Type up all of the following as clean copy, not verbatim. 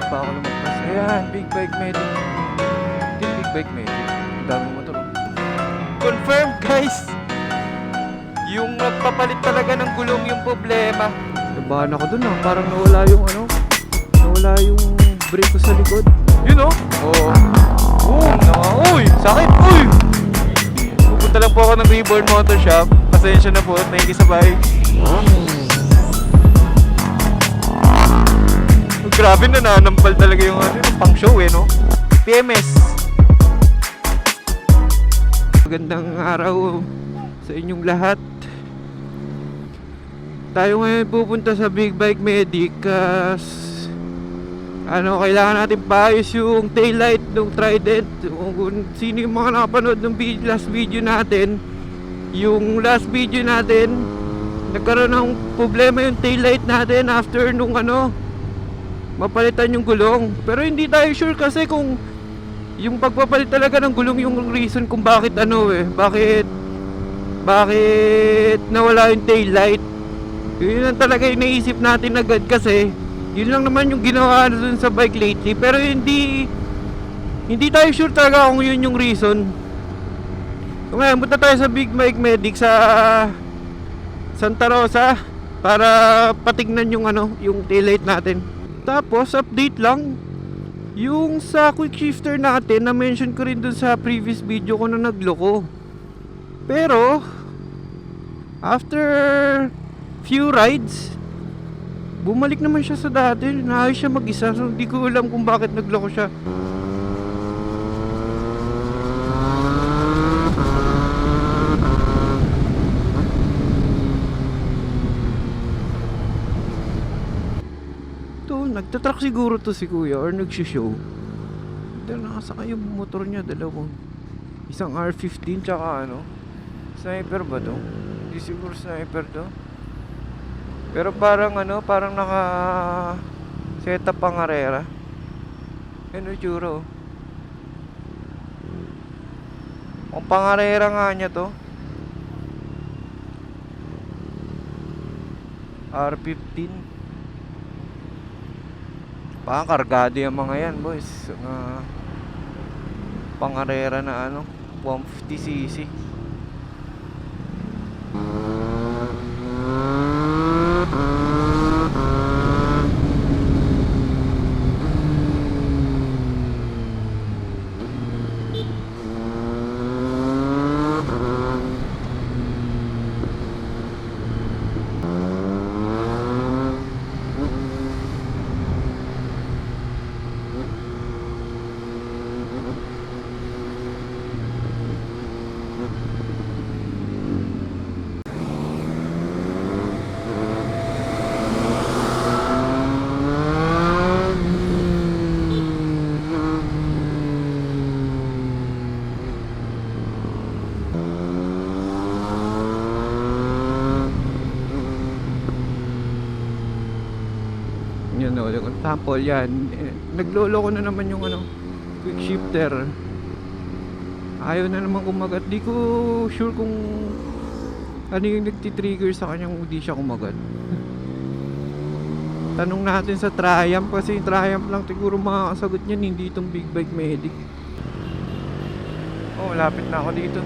pa ako lumagpas. Ayan, Big Bike Medic. Team Big Bike Medic. Ang daming motor. Confirm guys! Yung nagpapalit talaga ng gulong yung problema. Nabahan ako dun ah. Parang nawala yung ano. Nawala yung brake ko sa likod. Yun oh. Oo. Uy! Sakit! Uy! Pupunta lang po ako ng Reborn Motor Shop. Pasensya na po. Nakikisabay. Grabe na nanampal talaga yung ano, pang show eh, no? PMS. Magandang araw sa inyong lahat. Tayo ngayon pupunta sa Big Bike Medic kailangan natin paayos yung taillight ng Trident. Kung sino yung mga nakapanood ng last video natin, yung last video natin, nagkaroon ng problema yung taillight natin after nung mapalitan yung gulong. Pero hindi tayo sure kasi kung yung pagpapalit talaga ng gulong yung reason kung bakit bakit nawala yung taillight. Yun lang talaga yung naisip natin agad kasi yun lang naman yung ginawa dun sa bike lately. Pero hindi tayo sure talaga kung yun yung reason. So ngayon, punta tayo sa Big Bike Medic sa Santa Rosa para patignan yung yung taillight natin. Tapos update lang yung sa quick shifter natin, na mention ko rin dun sa previous video ko na nagloko. Pero after few rides, bumalik naman siya sa dati. Naayos siya mag-isa. So hindi ko alam kung bakit nagloko siya. Nagtatruck siguro to si kuya or nagsishow. Dahil nakasakay yung motor niya, dalawang. Isang R15 tsaka sniper ba to? Hindi siguro sniper to. Pero parang naka setup pang arera. Ano tsura oh. Ang pangarera nga niya to. R15. Kargado yung mga yan boys. Pangarera na 150cc. Example yan, nagloloko na naman yung quick shifter. Ayaw na naman kumagat. Di ko sure kung ano yung nagtitrigger sa kanyang hindi siya kumagat. Tanong natin sa Triumph, kasi yung Triumph lang siguro makakasagot niyan, hindi itong Big Bike Medic. Lapit na ako dito.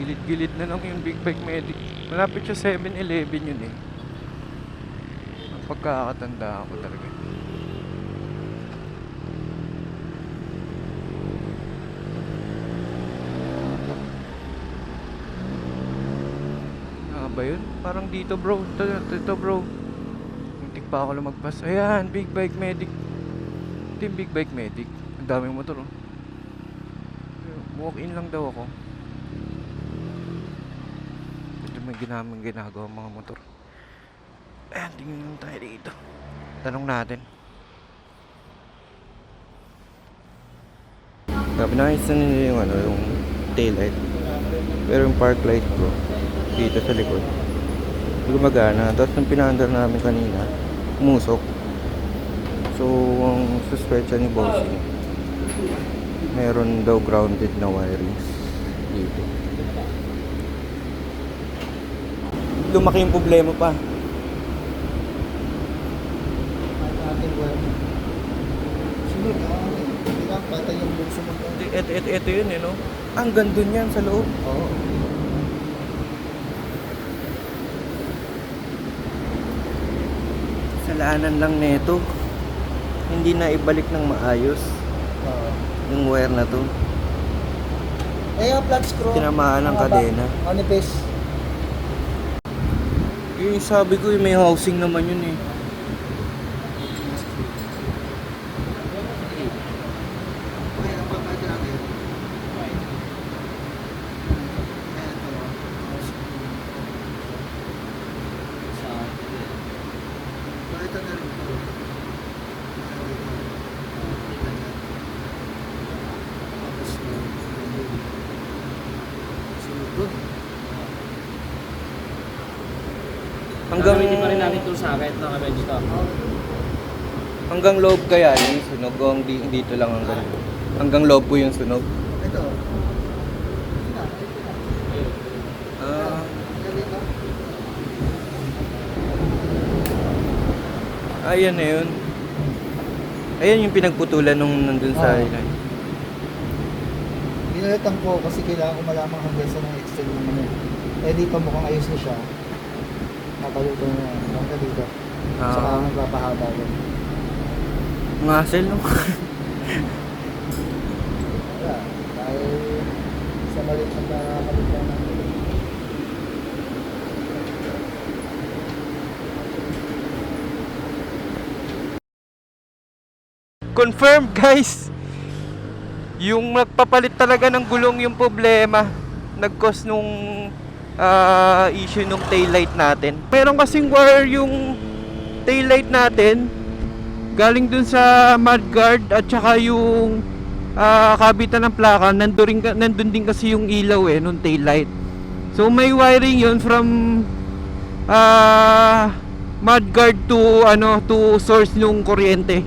Gilid-gilid na lang yung Big Bike Medic. Malapit siya 7-Eleven yun eh. Ang pagkakatanda ako talaga. Ba yun? Parang dito bro. Dito bro. Muntik pa ako lumagpas. Ayan, Big Bike Medic. Team Big Bike Medic. Ang daming motor oh. Walk in lang daw ako. May ginagawa mga motor. Ayan, tingnan tayo dito. Tanong natin. Sabi na isa nila yung taillight. Pero yung park light bro, dito sa likod, gumagana. Tapos nung pinaandar namin kanina, umusok. So ang suspecha ni Bossing, meron daw grounded na wirings dito. Lumaki yung problema pa. doon. Hindi lang, patay yung bukso mo. Ito yun eh, no? Ang ganda niyan sa loob. Oo. Salaanan lang nito. Hindi na ibalik ng maayos Oo. yung wire na to. Eh, yung flat screw. Tinamaan ng kadena. Manipis. Yung sabi ko, may housing naman yun eh. Hanggang Gagamitin pa rin natin itong socket na kami dito. hanggang loob kaya yung sunog o dito lang hanggang loob po yung sunog. Ito. Ah, ayan na yun. Ayan yung pinagputulan nung nandun sa line. Binalitan ko kasi kailangan ko malaman hanggang sa ng extend ng ano. Eh dito mukhang ayos na siya. Nakaluto na yan. Hanggang dito. Ah. Saka magpapahaba yun. Ngasel no? Wala. Dahil sa maliit na nakakalitan ng Confirmed guys. Yung nagpapalit talaga ng gulong yung problema. Nag-cause nung issue nung taillight natin. Meron kasing wire yung taillight natin galing dun sa mudguard at saka yung kabitan ng plaka. Nandun din kasi yung ilaw eh nung taillight. So may wiring yun from mudguard to source nung kuryente.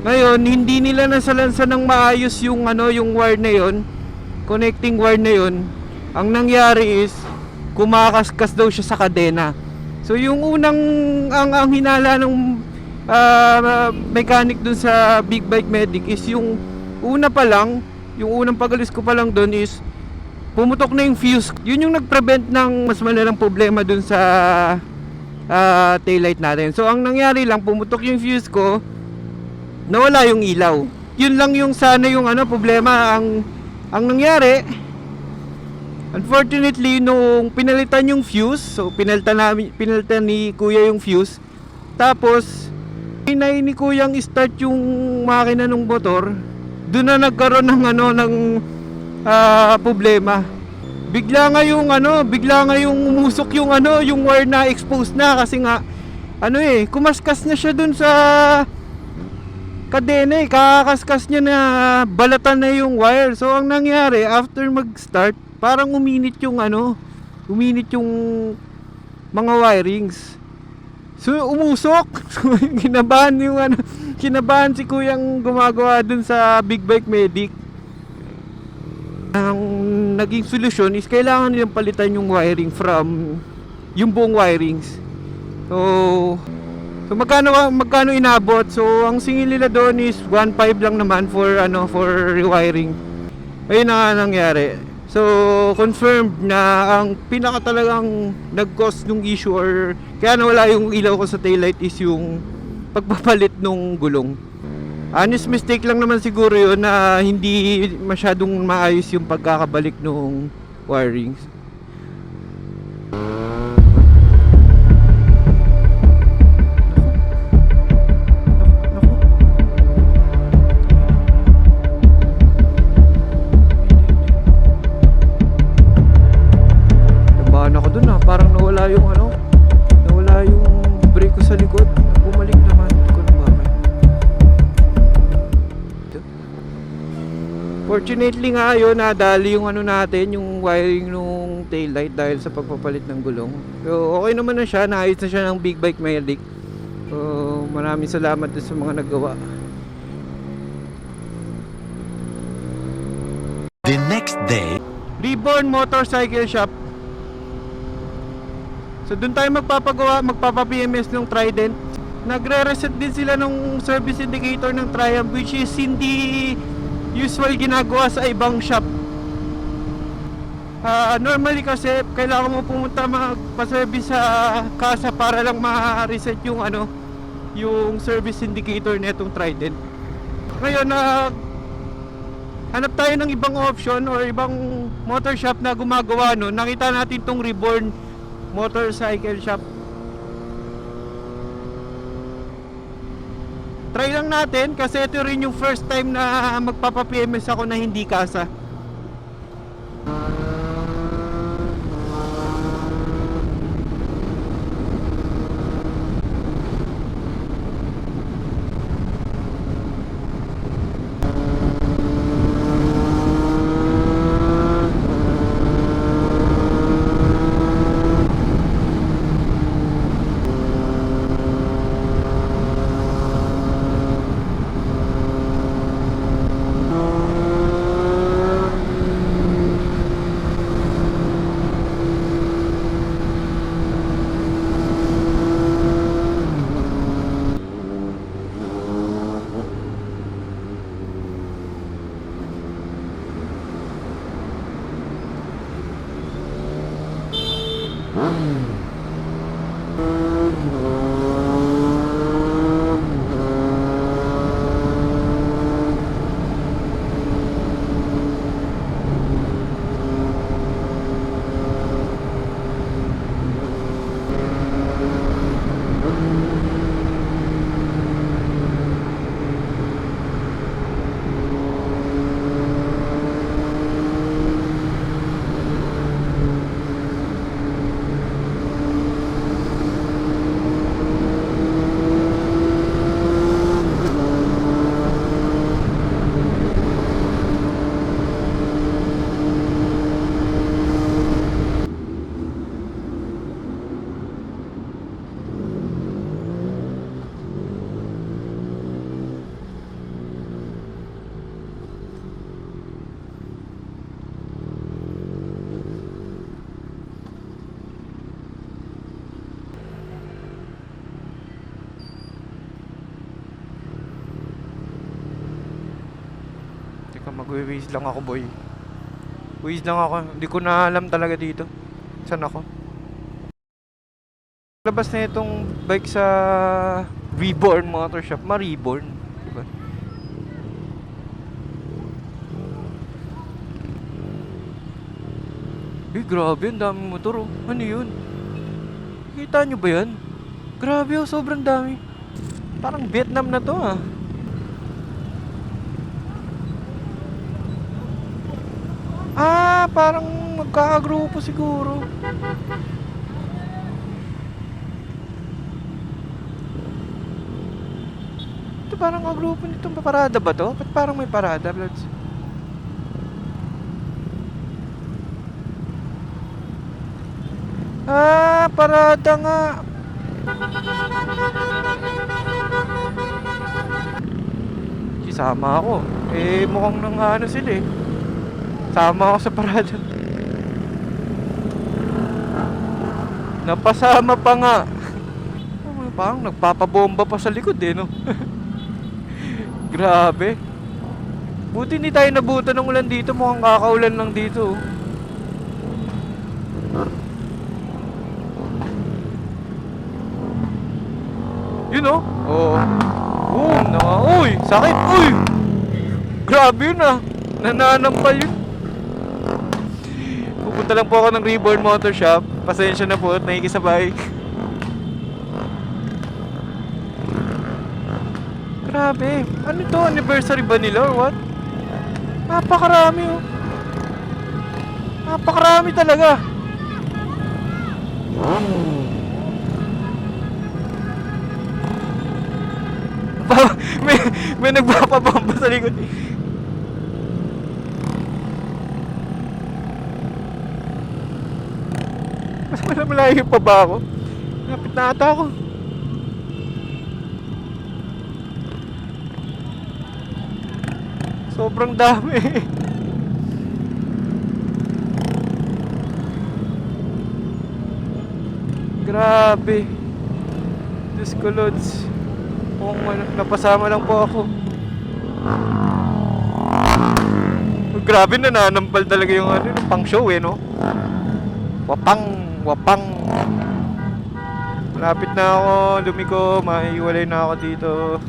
Ngayon, hindi nila nasalansan ng maayos yung yung wire na yon, connecting wire na yon. Ang nangyari is kumakaskas daw siya sa kadena. So yung unang ang hinala ng mechanic dun sa Big Bike Medic is yung una pa lang, yung unang pagalis ko pa lang dun is pumutok na yung fuse. Yun yung nag-prevent ng mas malalang problema dun sa taillight natin. So ang nangyari lang, pumutok yung fuse ko, nawala yung ilaw. Yun lang yung sana yung problema. Ang nangyari, unfortunately, nung pinalitan yung fuse, so pinalitan ni kuya yung fuse, tapos hinay ni kuyang start yung makina ng motor, doon na nagkaroon ng problema. Bigla nga yung umusok yung yung wire na exposed na kasi nga kumaskas na siya doon sa kadena eh, kakaskas niya na balatan na yung wire. So ang nangyari after mag-start, parang uminit yung mga wirings. So umusok. Kinabahan si kuyang gumagawa dun sa Big Bike Medic. Ang naging solusyon is kailangan nilang palitan yung wiring from yung buong wirings. So magkano inabot? So ang singil nila doon is 1.5 lang naman for rewiring. Ayun na nga nangyari. So confirmed na ang pinaka talagang nag-cause nung issue or kaya nawala yung ilaw ko sa taillight is yung pagpapalit nung gulong. Honest mistake lang naman siguro yun na hindi masyadong maayos yung pagkakabalik nung wirings. Parang nawala yung brake ko sa likod. Bumalik naman. Hindi ko alam bakit. Fortunately nga yun, nadali yung natin, yung wiring nung taillight dahil sa pagpapalit ng gulong. So okay naman na siya, naayos na siya ng Big Bike Medic. So maraming salamat din sa mga naggawa. The next day, Reborn Motorcycle Shop. So doon tayo magpapa-PMS ng Trident. nagre-reset din sila ng service indicator ng Triumph, which is hindi usual ginagawa sa ibang shop. Normally kasi kailangan mo pumunta magpa-service sa kasa para lang ma-reset yung yung service indicator nitong Trident. Ngayon hanap tayo ng ibang option or ibang motor shop na gumagawa no. Nakita natin tong Reborn Motorcycle Shop. Try lang natin kasi ito rin yung first time na magpapa-PMS ako na hindi kasa. Magwi-waze lang ako, boy. Waze lang ako. Hindi ko na alam talaga dito. Saan ako? Labas na itong bike sa Reborn Motor Shop. Ma-Reborn, diba? Grabe, ang daming motor, oh. Ano yun? Kita nyo ba yan? Grabe, oh, sobrang dami. Parang Vietnam na to, ah. Parang magkakagrupo siguro. Ito parang kagrupo nito. Parada ba to? Ba't parang may parada, Blods? Parada nga. Isama ako. Mukhang nang sila eh. Sama ako sa parada. Napasama pa nga. Parang nagpapabomba pa sa likod eh, no? Grabe. Buti hindi tayo nabutan ng ulan dito. Mukhang kakaulan lang dito. Yun oh. Oo. Boom. Uy, sakit. Uy. Grabe yun ah. Nananampal yun. Pupunta lang po ako ng Reborn Motor Shop. Pasensya na po at nakikisabay. Grabe. Ano to? Anniversary ba nila or what? Napakarami oh. Napakarami talaga. may nagpapabamba sa likod. Mas malayo pa ba ako? Lapit na ata ako. Sobrang dami. Grabe. Diyos ko, Lods. Kung napasama lang po ako. Grabe, nananampal talaga yung pang show no? Wapang. Malapit na ako, lumiko, maiiwalay na ako dito.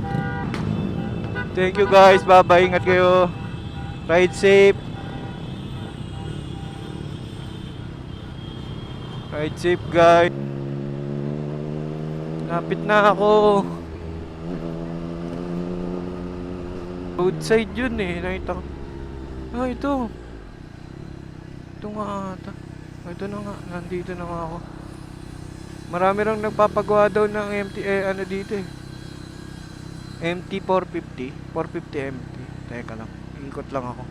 Thank you guys, bye-bye, ingat kayo. Ride safe. Ride safe guys. Lapit na ako. Roadside yun nakita ko. Ito. Ito nga ata. Ito na nga, nandito na nga ako. Marami rang nagpapagawa daw ng MT, dito MT 450 MT. Teka lang, ikot lang ako.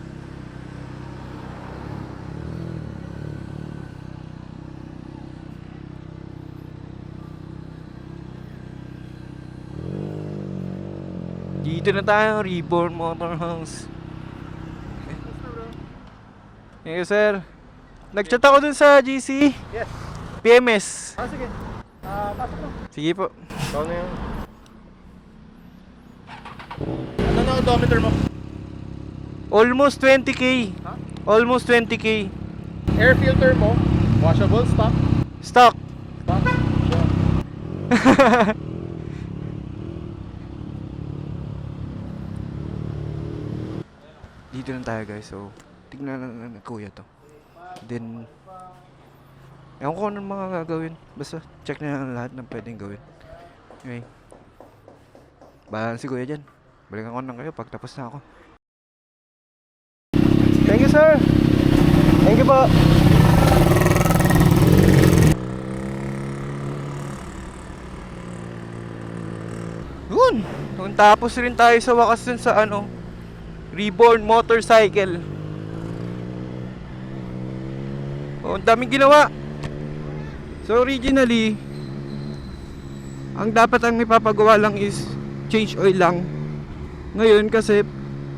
Dito na tayo, Reborn Motorhouse. Thank you, sir. Nag-chat ako dun sa GC. Yes. PMS. Sige. Pasok mo. Sige po. Ikaw na yun. Ano na odometer mo? Almost 20k. Ha? Almost 20k. Air filter mo? Washable, stock? Stock. Stock? Sure. Dito lang tayo guys. So, tignan na kuya to. Then, ewan ko anong mga gagawin. Basta, check na lang lahat ng pwedeng gawin. Okay. Bahala si kuya dyan. Balikan ko lang kayo pag tapos na ako. Thank you, sir. Thank you po. Yun. Nung tapos rin tayo sa wakas dun sa Reborn Motorcycle. Oh, ang daming ginawa. So originally, ang dapat ang ipapagawa lang is change oil lang. Ngayon kasi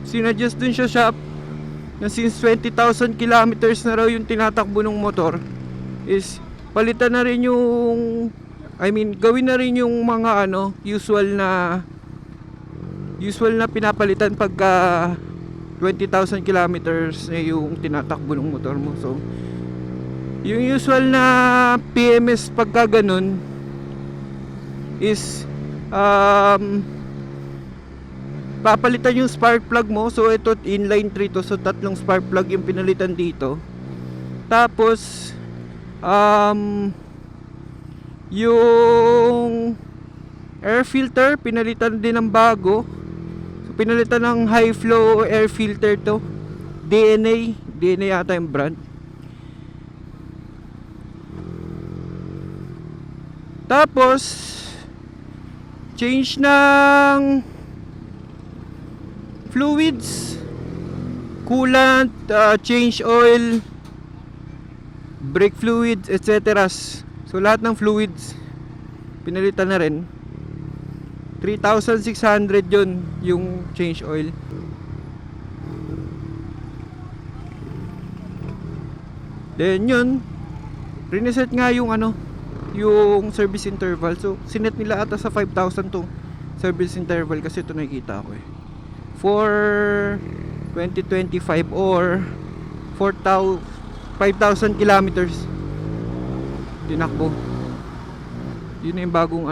sinadjust dun sa shop na since 20,000 kilometers na raw yung tinatakbo ng motor, is palitan na rin yung, gawin na rin yung mga usual na pinapalitan pagka 20,000 kilometers na yung tinatakbo ng motor mo. So yung usual na PMS pagka ganun is papalitan yung spark plug mo. So ito inline 3 to, so tatlong spark plug yung pinalitan dito. Tapos yung air filter pinalitan din ng bago. So pinalitan ng high flow air filter to. DNA yata yung brand. Tapos change ng fluids, coolant, change oil, brake fluids, etc. So lahat ng fluids pinalitan na rin. 3,600 yun yung change oil. Then yun, reset nga yung yung service interval. So sinet nila ata sa 5,000 to service interval, kasi ito nakikita ko for 2025 or 5,000 kilometers tinakbo. Yun na yung bagong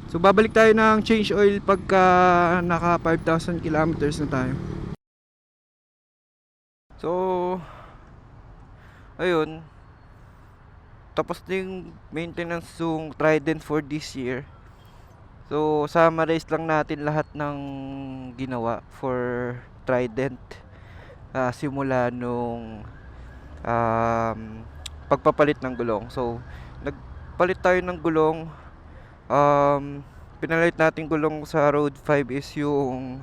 So babalik tayo ng change oil pagka naka 5,000 kilometers na tayo. So ayun, tapos na yung maintenance yung Trident for this year. So summarize lang natin lahat ng ginawa for Trident, simula nung pagpapalit ng gulong. So nagpalit tayo ng gulong. Pinalit natin gulong sa Road 5 is yung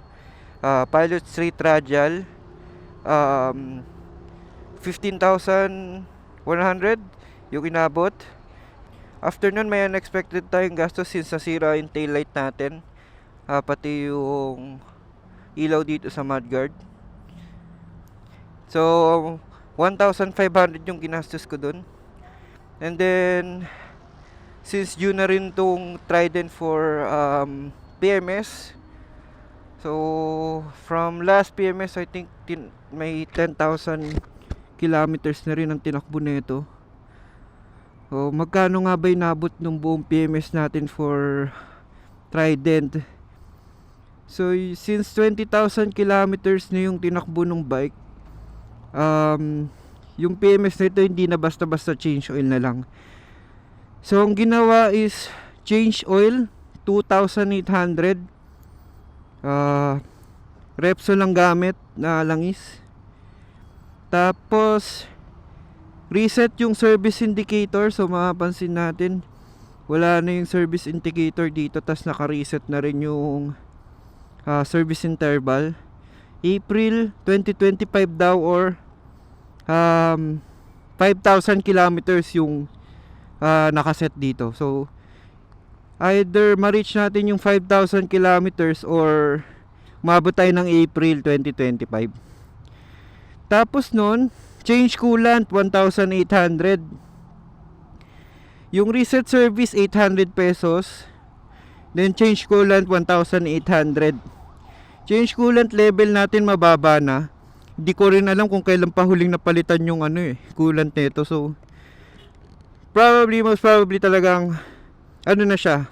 Pilot Street Radial, 15,100 yung inabot. After nun, may unexpected tayong gastos since nasira yung taillight natin, pati yung ilaw dito sa mudguard. So 1,500 yung ginastos ko dun. And then since due na rin tong Trident for PMS, so from last PMS I think may 10,000 kilometers na rin ang tinakbo nito. So magkano nga ba inabot nung buong PMS natin for Trident? So since 20,000 kilometers na yung tinakbo ng bike, yung PMS nito hindi na basta-basta change oil na lang. So ang ginawa is change oil 2,800, Repsol lang gamit na langis. Tapos reset yung service indicator. So mapapansin natin wala na yung service indicator dito, tas naka-reset na rin yung service interval. April 2025 daw, or 5,000 kilometers yung nakaset dito. So either ma-reach natin yung 5,000 kilometers or umabot tayo ng April 2025. Tapos nun, change coolant 1,800. Yung reset service 800 pesos. Then change coolant 1,800. Change coolant level natin mababa na. Hindi ko rin alam kung kailan pa huling napalitan yung coolant nito. So most probably talagang na siya,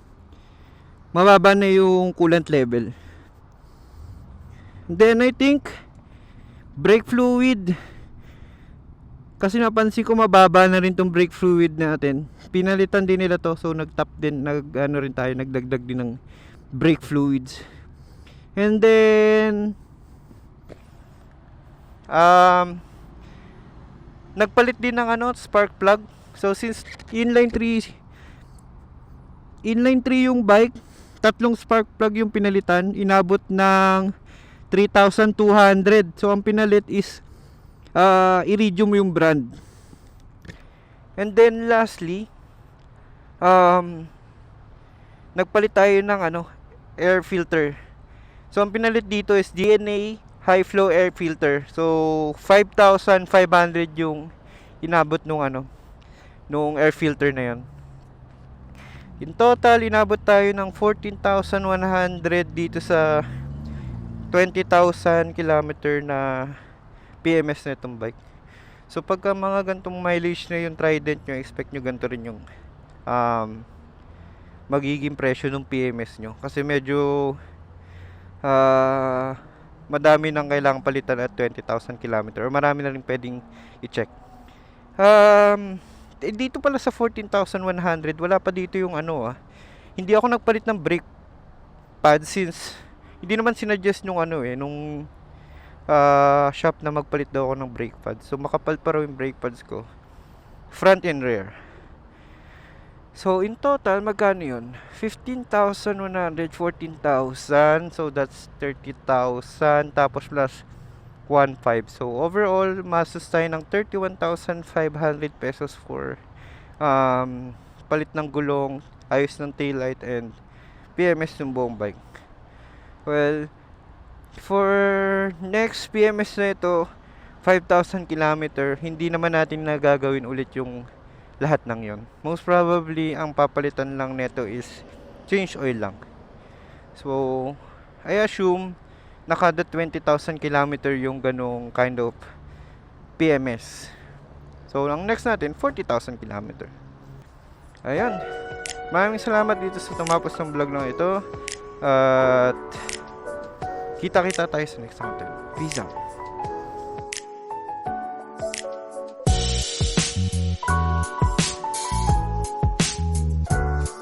mababa na yung coolant level. Then I think brake fluid, kasi napansin ko mababa na rin tong brake fluid natin. Pinalitan din nila to, so nagtap din, nagdagdag din ng brake fluids. And then nagpalit din ng spark plug. So since inline 3 yung bike, tatlong spark plug yung pinalitan, inabot ng 3,200. So ang pinalit is Iridium yung brand. And then lastly, nagpalit tayo ng air filter. So ang pinalit dito is DNA high flow air filter. So 5,500 yung inabot nung air filter na yon. In total, inabot tayo ng 14,100 dito sa 20,000 kilometer na PMS na itong bike. So pagka mga gantong mileage na yung Trident nyo, expect nyo ganito rin yung magiging presyo ng PMS nyo. Kasi medyo madami nang kailangang palitan at 20,000 kilometer, or marami na rin pwedeng i-check. Dito pala sa 14,100, wala pa dito yung hindi ako nagpalit ng brake pad, since hindi naman sinuggest nung nung shop na magpalit daw ako ng brake pad. So makapal pa raw yung brake pads ko, front and rear. So in total, magkano yun? 15,100, 14,000. So that's 30,000. Tapos plus 1,500. So overall, mastos tayo ng 31,500 pesos for palit ng gulong, ayos ng taillight, and PMS ng buong bike. Well, for next PMS na ito, 5,000 kilometer, hindi naman natin nagagawin ulit yung lahat ng yon. Most probably, ang papalitan lang neto is change oil lang. So, I assume nakada 20,000 kilometer yung ganong kind of PMS. So, ang next natin, 40,000 kilometer. Ayan. Maraming salamat dito sa tumapos ng vlog na ito. At kita-kita tayo sa next content. Peace out.